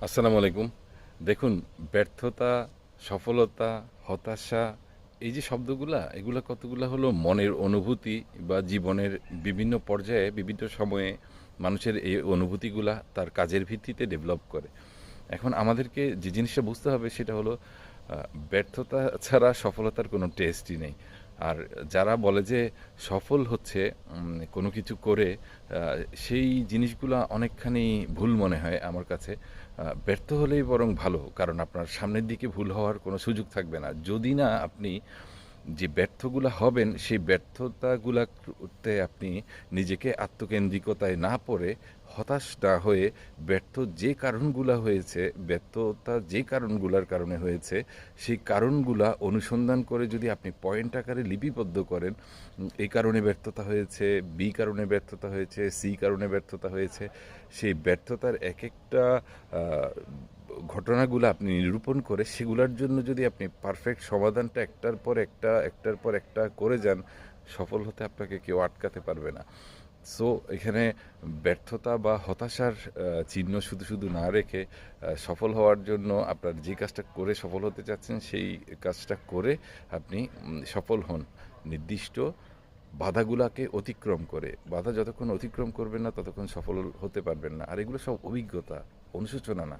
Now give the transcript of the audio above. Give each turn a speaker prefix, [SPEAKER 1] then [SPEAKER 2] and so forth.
[SPEAKER 1] আসসালামু আলাইকুম। দেখুন, ব্যর্থতা, সফলতা, হতাশা এই যে শব্দগুলা, এগুলা কতগুলা হলো মনের অনুভূতি বা জীবনের বিভিন্ন পর্যায়ে বিভিন্ন সময়ে মানুষের এই অনুভূতিগুলা তার কাজের ভিত্তিতে ডেভেলপ করে। এখন আমাদেরকে যে জিনিসটা বুঝতে হবে সেটা হলো ব্যর্থতা ছাড়া সফলতার কোনো টেস্টই নেই। আর যারা বলে যে সফল হচ্ছে কোনো কিছু করে, সেই জিনিসগুলা অনেকখানি ভুল মনে হয় আমার কাছে। ব্যর্থ হলেই বরং ভালো, কারণ আপনার সামনের দিকে ভুল হওয়ার কোনো সুযোগ থাকবে না যদি না আপনি যে ব্যর্থগুলা হবেন সেই ব্যর্থতাগুলাতে আপনি নিজেকে আত্মকেন্দ্রিকতায় না পড়ে হতাশ না হয়ে যে কারণগুলা হয়েছে, ব্যর্থতা যে কারণগুলার কারণে হয়েছে সেই কারণগুলা অনুসন্ধান করে যদি আপনি পয়েন্ট আকারে লিপিবদ্ধ করেন, এই কারণে ব্যর্থতা হয়েছে, বি কারণে ব্যর্থতা হয়েছে, সি কারণে ব্যর্থতা হয়েছে, সেই ব্যর্থতার এক একটা ঘটনাগুলো আপনি নিরূপণ করে সেগুলোর জন্য যদি আপনি পারফেক্ট সমাধানটা একটার পর একটা করে যান, সফল হতে আপনাকে কেউ আটকাতে পারবে না। সো এখানে ব্যর্থতা বা হতাশার চিহ্ন শুধু শুধু না রেখে সফল হওয়ার জন্য আপনার যে কাজটা করে সফল হতে চাচ্ছেন সেই কাজটা করে আপনি সফল হন নির্দিষ্ট বাধাগুলাকে অতিক্রম করে। বাধা যতক্ষণ অতিক্রম করবেন না ততক্ষণ সফল হতে পারবেন না। আর এগুলো সব অভিজ্ঞতা, অনুশোচনা না।